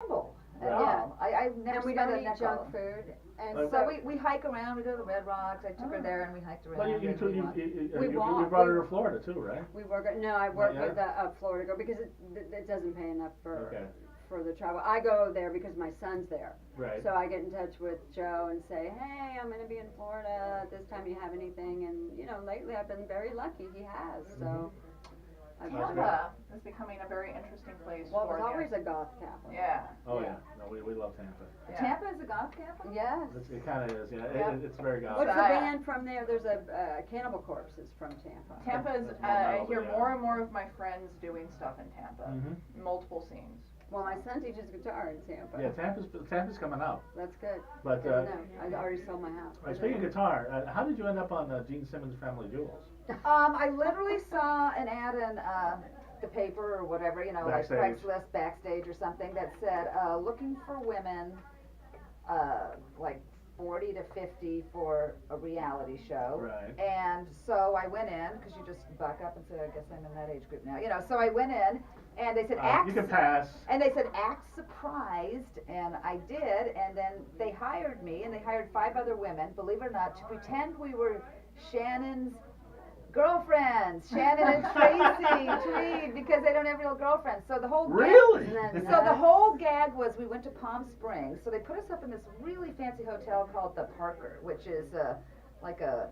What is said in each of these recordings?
gamble at Right. all. I've never And we spent don't a eat nickel. junk food. And Like- So we hike around, we go to the Red Rocks, I took her Oh. there and we hiked around. Well, you and we walked. you walk, brought we- her to Florida too, right? we work. No, I work Not yet? with a Florida girl because it doesn't pay enough Okay. for the travel. I go there because my son's there. Right. So I get in touch with Joe and say, hey, I'm going to be in Florida at this time. You have anything? And lately I've been very lucky. He has. So. I've That's been- Tampa is becoming a very interesting place Well, it for was always a goth capital. Yeah. Oh Yeah. yeah. No, we love Tampa. Yeah. Tampa is a golf capital? Yes. It kind of is. Yeah. Yeah. It's very What's gospel. the I- band from there? There's a Cannibal Corpse is from Tampa. Tampa is, That's more I metal, hear yeah. more and more of my friends doing stuff in Tampa. Mhm. Multiple scenes. Well, my son teaches guitar in Tampa. Yeah, Tampa's coming up. That's good. But Good to know. I already sold my house. speaking of guitar, how did you end up on Gene Simmons Family Jewels? I literally saw an ad in the paper or whatever, Backstage. like Craigslist backstage or something that said, looking for women, like 40 to 50 for a reality show. Right. And so I went in, because you just buck up and say, I guess I'm in that age group now, so I went in, and they said, You can pass. and they said, act surprised, and I did, and then they hired me, and they hired 5 other women, believe it or not, to pretend we were Shannon's girlfriends, Shannon and Tracy Tweed, because they don't have real girlfriends. So the whole Really? so the whole gag was we went to Palm Springs. So they put us up in this really fancy hotel called the Parker, which is like a,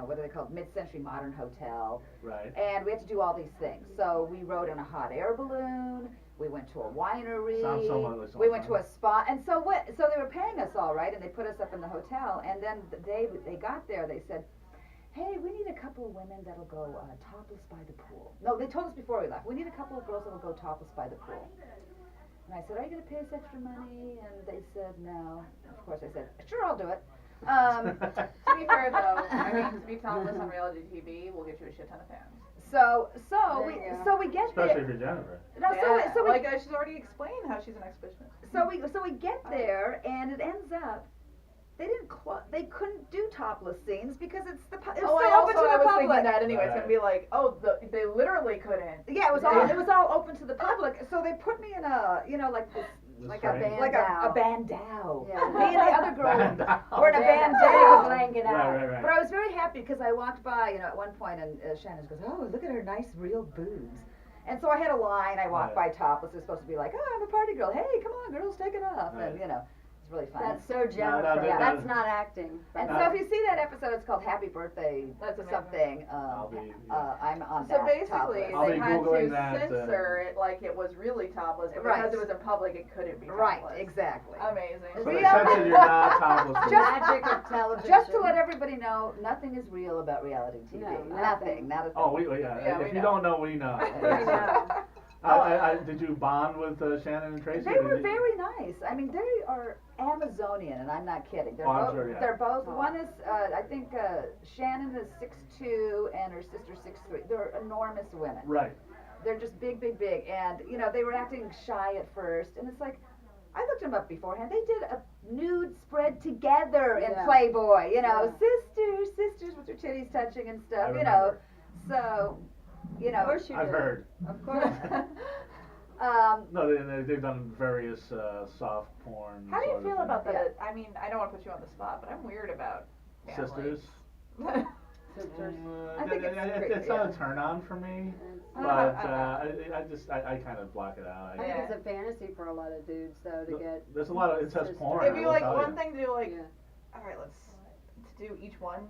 what are they called? Mid-century modern hotel. Right. And we had to do all these things. So we rode in a hot air balloon. We went to a winery. Sounds so much We went to fun. a spa. And so So they were paying us all right, and they put us up in the hotel. And then the day they got there, they said, hey, we need a couple of women that'll go topless by the pool. No, they told us before we left. We need a couple of girls that'll go topless by the pool. And I said, are you going to pay us extra money? And they said, no. Of course, I said, sure, I'll do it. To be fair though, I mean, to be topless on reality TV will get you a shit ton of fans. So There you go. we get Especially there. if you're Jennifer. No, Yeah, so we like she's already explained how she's an exhibitionist. so we get there, and it ends up they couldn't do topless scenes because it's still open to the I was public. thinking that anyway. It's Right. gonna be like, they literally couldn't. Yeah, it was all open to the public. So they put me in a like this Like a Strange. bandeau. bandeau. Yeah. Me and the other girl Bandeau. were in a Bandeau. bandeau. Blanket out. Right. But I was very happy because I walked by, at one point, and Shannon goes, "Oh, look at her nice, real boobs." And so I had a line. I walked Right. by topless. It's supposed to be like, "Oh, I'm a party girl. Hey, come on, girls, take it off." Right. And it's really fun. That's so Jennifer. no, That's not acting. And No. so if you see that episode, it's called Happy Birthday That's amazing. something. I'll be- I'm on So that basically, topless. I'll they be had Googling to that, censor it like it was really topless, but Right. because it was in public, it couldn't be topless. Right, exactly. Amazing. So they Real- censored you're not topless. Magic of television. Just to let everybody know, nothing is real about reality TV. No, nothing. nothing. Not a thing. Oh, yeah. Yeah, If we you know. don't know, we know. We know. Did you bond with Shannon and Tracy? They Did were you- very nice. I mean, they are Amazonian, and I'm not kidding. They're Oh, I'm both. sure, yeah. They're both. Oh. One is, I think, Shannon is 6'2", and her sister 6'3". They're enormous women. Right. They're just big, big, big. And they were acting shy at first, and it's like, I looked them up beforehand. They did a nude spread together in Yeah. Playboy. Yeah. Sisters with their titties touching and stuff. I remember. So, Of course you I've did. heard. Of course. No, they've done various soft porn. How do you sort of feel thing. about that? I mean, I don't want to put you on the spot, but I'm weird about family. Sisters? Sisters. I think it's it's not a turn on for me, but I kind of block it out. I think it's a fantasy for a lot of dudes, though, to get. There's a lot of incest sisters. porn. It'd I be will like tell one you. thing to do, like, Yeah. all right, let's to do each one,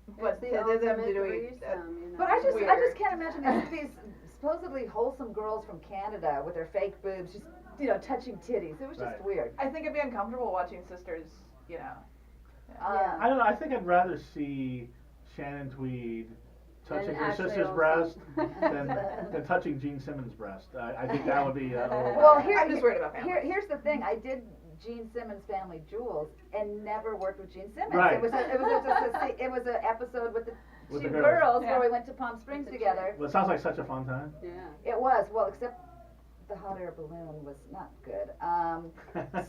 It's but the to them ultimate to do each. threesome, you know. But I just Weird. can't imagine these supposedly wholesome girls from Canada with their fake boobs, just touching titties. It was just Right. weird. I think it'd be uncomfortable watching sisters, Yeah. I don't know. I think I'd rather see Shannon Tweed touching And her Ashley sister's Olsen. breast than touching Gene Simmons' breast. I think that would be a little. Well, I'm just worried about families. here's the thing. I did Gene Simmons Family Jewels and never worked with Gene Simmons. Right. It was an episode with the With two the girls. where we went to Palm Springs With the together. Well, it sounds like such a fun time. Yeah. It was, well, except the hot air balloon was not good.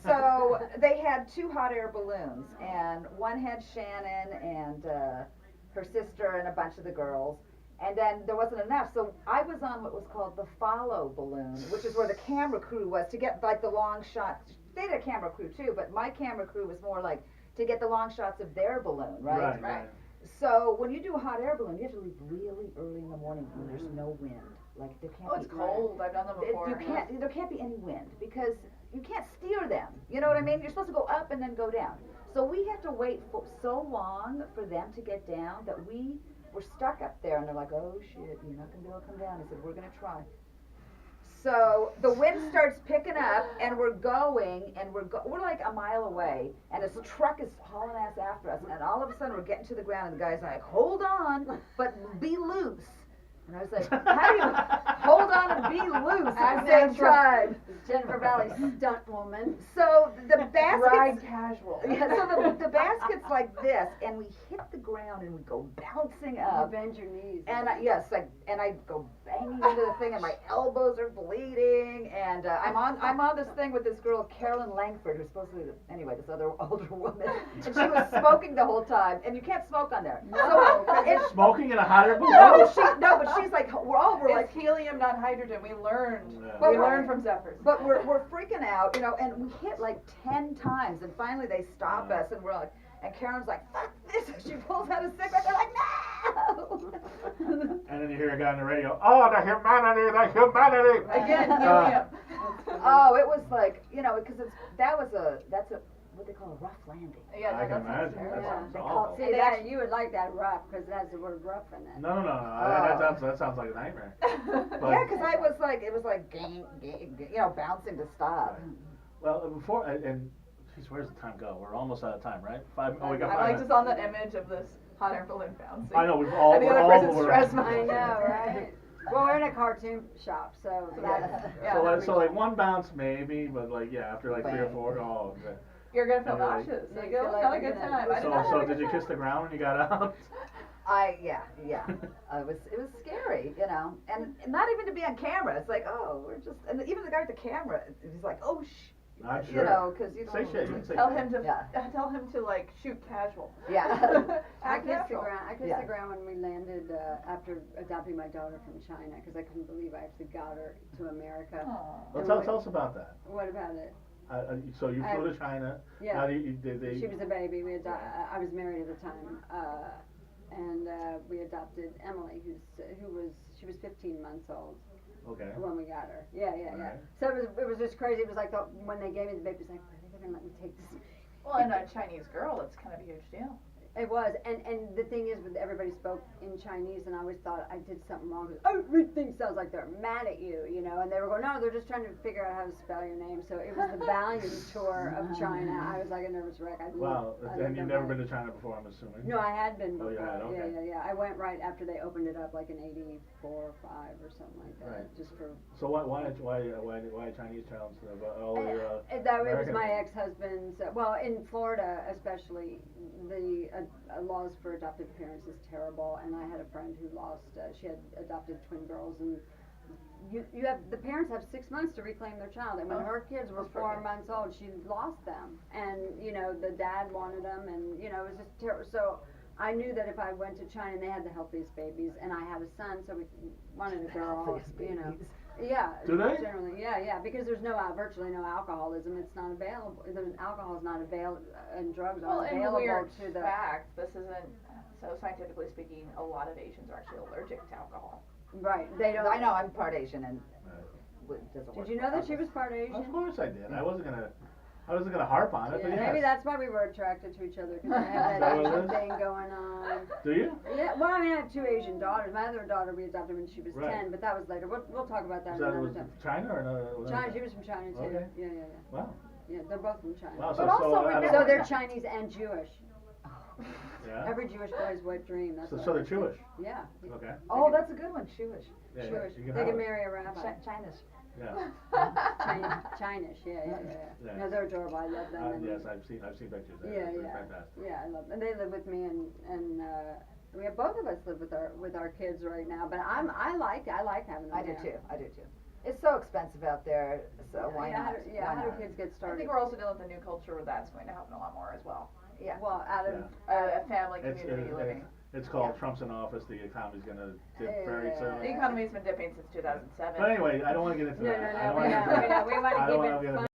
So they had 2 hot air balloons, and one had Shannon and her sister and a bunch of the girls, And then there wasn't enough, so I was on what was called the follow balloon, which is where the camera crew was to get like the long shots. They had a camera crew too, but my camera crew was more like to get the long shots of their balloon, right? Right. So when you do a hot air balloon, you have to leave really early in the morning when there's no wind. Like there can't Oh, be. it's cold. I've done them before. There can't be any wind because you can't steer them. You know what I mean? You're supposed to go up and then go down. So we had to wait for so long for them to get down that we were stuck up there, and they're like, "Oh shit, you're not gonna be able to come down." I said, "We're gonna try." So the wind starts picking up, and we're going, and we're like a mile away, and this truck is hauling ass after us, and all of a sudden we're getting to the ground, and the guy's like, "Hold on, but be loose." And I was like, "How do you hold on and be loose at the same time?" Jennifer Vally, stunt woman. So the baskets. Ride casual. Yeah, so the basket's like this, and we hit the ground and we go bouncing You up. bend your knees. And I go banging into the thing, and my elbows are bleeding. And I'm on this thing with this girl, Carolyn Langford, who's supposed to be this other older woman, and she was smoking the whole time. And you can't smoke on there. No. Smoking in a hot air balloon? No, but she's like, we're like It's helium, not hydrogen. We learned. Yeah. We learned from Zephyrs. But we're freaking out, and we hit like 10 times, and finally they stop us, and we're like, and Karen's like, "Fuck this!" And she pulls out a cigarette. They're like, "No!" And then you hear a guy on the radio, "Oh, the humanity!" Again, helium. Oh, it was like, because that's what they call a rough landing. Yeah, I can that sounds imagine. terrible. That sounds They awful. call- See, that you would like that rough, because that's the word rough in it. No. That sounds like a nightmare. But, Yeah, because it was like, bouncing to stop. well, before, and geez, where's the time go? We're almost out of time, right? We got I 5 like minutes. just on that image of this hot air balloon bouncing. I know, we've all, And the we're other all, person's we're, stressed. I know, right? Well, we're in a cartoon shop, so that's... Yeah. so like one bounce maybe, but like, yeah, after like 3 or 4, oh, okay. You're gonna feel Anyway. nauseous. You Like, feel you'll like have a you're good gonna- time. I didn't So have a did good you kiss the ground when you got out? Yeah. It was scary, and not even to be on camera. It's like, oh, and even the guy at the camera, he's like, oh, I'm sure. because you Say don't. shit, you can say Tell shit. him to Yeah. tell him to like shoot casual. Yeah. I Act kissed the natural. ground. I kissed Yeah. the ground when we landed after adopting my daughter from China, because I couldn't believe I actually got her to America. Aw. Well, tell us about that. What about it? So you flew to China. Yeah. How did they? She was a baby. I was married at the time, and we adopted Emily, she was 15 months old Okay. when we got her. Yeah. Alright. So it was just crazy. It was like when they gave me the baby, it was like, really, they're gonna let me take this? Well, and a Chinese girl, it's kind of a huge deal. It was, and the thing is, everybody spoke in Chinese, and I always thought I did something wrong, because everything sounds like they're mad at you, and they were going, no, they're just trying to figure out how to spell your name. So it was the volume tour of China. I was like a nervous wreck. Wow. And you've never been to China before, I'm assuming. No, I had been Oh, before. you had, okay. Yeah. I went right after they opened it up, like in '84 or '85 or something like that, Right. just for. So why a Chinese child instead of all your It was American? my ex-husband's. Well, in Florida especially, the laws for adopted parents is terrible. And I had a friend who lost. She had adopted twin girls, and you have the parents have 6 months to reclaim their child. And when her kids were 4 months old, she lost them. And the dad wanted them, and it was just terrible. So I knew that if I went to China, and they had the healthiest babies, and I had a son, so we wanted a girl. Yeah. Do they? Generally, yeah, because there's virtually no alcoholism. It's not available. Alcohol is not available, and drugs Well, aren't and available weird to the. fact, this isn't, so scientifically speaking, a lot of Asians are actually allergic to alcohol. Right. They don't. I know, I'm part Asian, and Right. it doesn't work. Did you know that she was part Asian? Of course I did. I wasn't gonna harp on it, but Yeah, yes. maybe that's why we were attracted to each other, because I had Is that that what it Asian is? thing going on. Do you? Yeah, well, I mean, I have 2 Asian daughters. My other daughter we adopted when she was Right. 10, but that was later. We'll talk about that Was that another was time. China or another? China, she was from China too. Okay. Yeah. Wow. Yeah, they're both from China. Wow. But also out of- remember- So they're Chinese and Jewish. Yeah. Every Jewish boy's wet dream. That's So what they're I say. Jewish. Yeah. Okay. Oh, that's a good one, Jewish. Yeah, Jewish. You can They have can it. marry a rabbi. China's. Yeah. Chinish, yeah. Yeah. No, they're adorable. I love them. and- Yes, I've seen pictures. Yeah, They're yeah. fantastic. Yeah, I love them. And they live with me, and we have both of us live with our kids right now. But I like having them. I do there. too. It's so expensive out there, so why yeah, not? How do not? kids get I started? think we're also dealing with a new culture where that's going to happen a lot more as well. Yeah. Well, out of A family It's, community living. It's called Yeah. Trump's in office. The economy's gonna dip very Yeah. The soon. economy's been dipping since 2007. But anyway, I don't want to get into No, that. no, I no, don't wanna get into that. we want I to don't keep wanna it get fun.